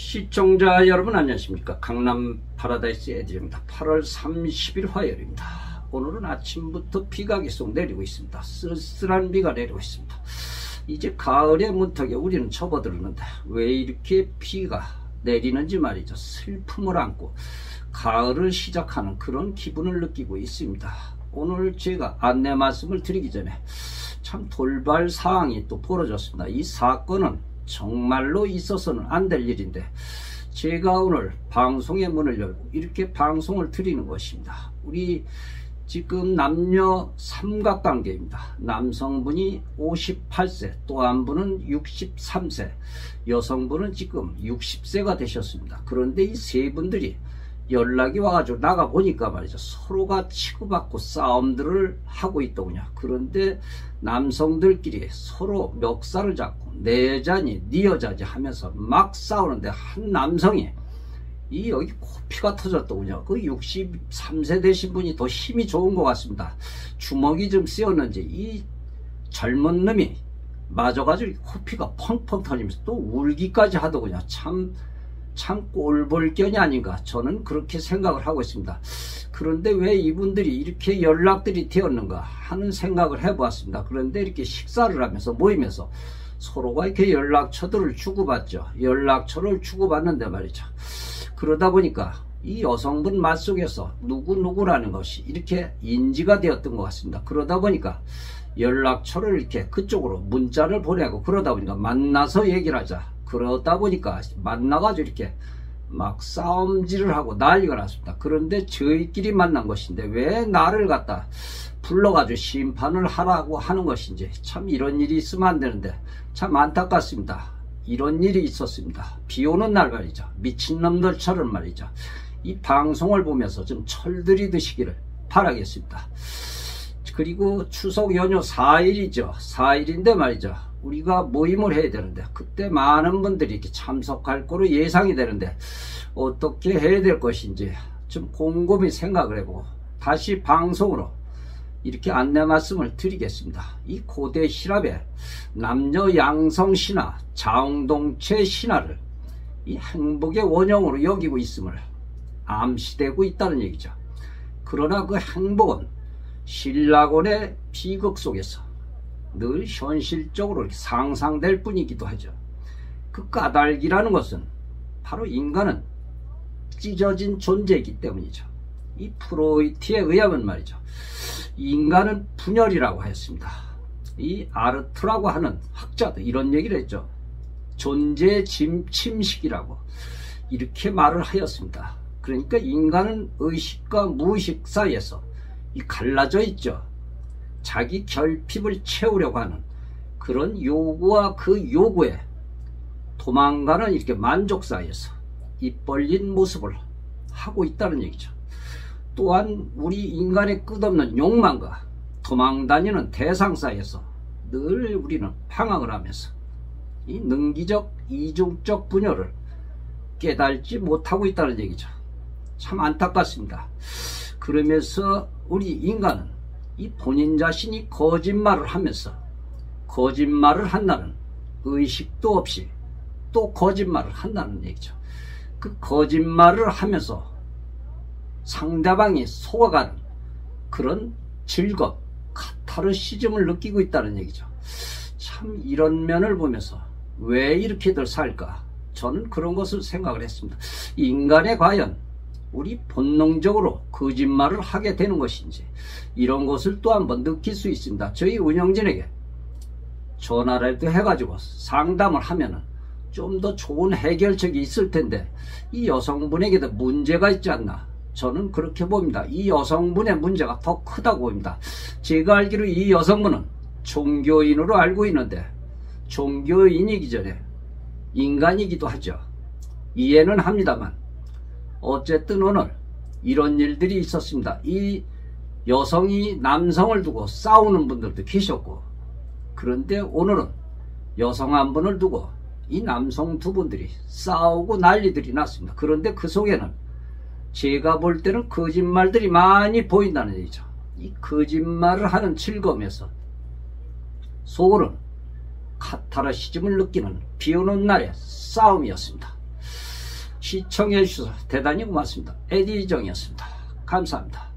시청자 여러분 안녕하십니까. 강남 파라다이스 애들입니다. 8월 30일 화요일입니다. 오늘은 아침부터 비가 계속 내리고 있습니다. 쓸쓸한 비가 내리고 있습니다. 이제 가을의 문턱에 우리는 접어들었는데 왜 이렇게 비가 내리는지 말이죠. 슬픔을 안고 가을을 시작하는 그런 기분을 느끼고 있습니다. 오늘 제가 안내 말씀을 드리기 전에 참 돌발 사항이 또 벌어졌습니다. 이 사건은 정말로 있어서는 안 될 일인데 제가 오늘 방송의 문을 열고 이렇게 방송을 드리는 것입니다. 우리 지금 남녀 삼각관계입니다. 남성분이 58세, 또 한 분은 63세, 여성분은 지금 60세가 되셨습니다. 그런데 이 세 분들이 연락이 와가지고 나가보니까 말이죠. 서로가 치고받고 싸움들을 하고 있더군요. 그런데 남성들끼리 서로 멱살을 잡고 내 여자니 네 여자지 하면서 막 싸우는데 한 남성이 여기 코피가 터졌더군요. 그 63세 되신 분이 더 힘이 좋은 것 같습니다. 주먹이 좀 쓰였는지 이 젊은 놈이 맞아가지고 코피가 펑펑 터지면서 또 울기까지 하더군요. 참 꼴볼견이 아닌가 저는 그렇게 생각을 하고 있습니다. 그런데 왜 이분들이 이렇게 연락들이 되었는가 하는 생각을 해보았습니다. 그런데 이렇게 식사를 하면서 모이면서 서로가 이렇게 연락처들을 주고받죠. 연락처를 주고받는데 말이죠. 그러다 보니까 이 여성분 맛속에서 누구누구라는 것이 이렇게 인지가 되었던 것 같습니다. 그러다 보니까 연락처를 이렇게 그쪽으로 문자를 보내고 그러다 보니까 만나서 얘기를 하자. 그러다 보니까 만나가지고 이렇게 막 싸움질을 하고 난리가 났습니다. 그런데 저희끼리 만난 것인데 왜 나를 갖다 불러가지고 심판을 하라고 하는 것인지 참 이런 일이 있으면 안 되는데 참 안타깝습니다. 이런 일이 있었습니다. 비 오는 날 말이죠. 미친놈들처럼 말이죠. 이 방송을 보면서 좀 철들이 드시기를 바라겠습니다. 그리고 추석 연휴 4일이죠. 4일인데 말이죠. 우리가 모임을 해야 되는데 그때 많은 분들이 이렇게 참석할 거로 예상이 되는데 어떻게 해야 될 것인지 좀 곰곰이 생각을 해보고 다시 방송으로 이렇게 안내 말씀을 드리겠습니다. 이 고대 시랍의 남녀 양성 신화, 자웅동체 신화를 이 행복의 원형으로 여기고 있음을 암시되고 있다는 얘기죠. 그러나 그 행복은 신라곤의 비극 속에서 늘 현실적으로 상상될 뿐이기도 하죠. 그 까닭이라는 것은 바로 인간은 찢어진 존재이기 때문이죠. 이 프로이트에 의하면 말이죠. 인간은 분열이라고 했습니다. 이 아르트라고 하는 학자도 이런 얘기를 했죠. 존재의 침식이라고 이렇게 말을 하였습니다. 그러니까 인간은 의식과 무의식 사이에서 갈라져 있죠. 자기 결핍을 채우려고 하는 그런 요구와 그 요구에 도망가는 이렇게 만족 사이에서 입 벌린 모습을 하고 있다는 얘기죠. 또한 우리 인간의 끝없는 욕망과 도망다니는 대상 사이에서 늘 우리는 방황을 하면서 이 능기적 이중적 분열을 깨달지 못하고 있다는 얘기죠. 참 안타깝습니다. 그러면서 우리 인간은 이 본인 자신이 거짓말을 하면서 거짓말을 한다는 의식도 없이 또 거짓말을 한다는 얘기죠. 그 거짓말을 하면서 상대방이 속아가는 그런 즐거움, 카타르시즘을 느끼고 있다는 얘기죠. 참 이런 면을 보면서 왜 이렇게들 살까? 저는 그런 것을 생각을 했습니다. 인간의 과연 우리 본능적으로 거짓말을 하게 되는 것인지 이런 것을 또 한번 느낄 수 있습니다. 저희 운영진에게 전화라도 해가지고 상담을 하면은 좀 더 좋은 해결책이 있을 텐데 이 여성분에게도 문제가 있지 않나 저는 그렇게 봅니다. 이 여성분의 문제가 더 크다고 봅니다. 제가 알기로 이 여성분은 종교인으로 알고 있는데 종교인이기 전에 인간이기도 하죠. 이해는 합니다만 어쨌든 오늘 이런 일들이 있었습니다. 이 여성이 남성을 두고 싸우는 분들도 계셨고 그런데 오늘은 여성 한 분을 두고 이 남성 두 분들이 싸우고 난리들이 났습니다. 그런데 그 속에는 제가 볼 때는 거짓말들이 많이 보인다는 얘기죠. 이 거짓말을 하는 즐거움에서 속으로는 카타르시즘을 느끼는 비오는 날의 싸움이었습니다. 시청해 주셔서 대단히 고맙습니다. 에디정이었습니다. 감사합니다.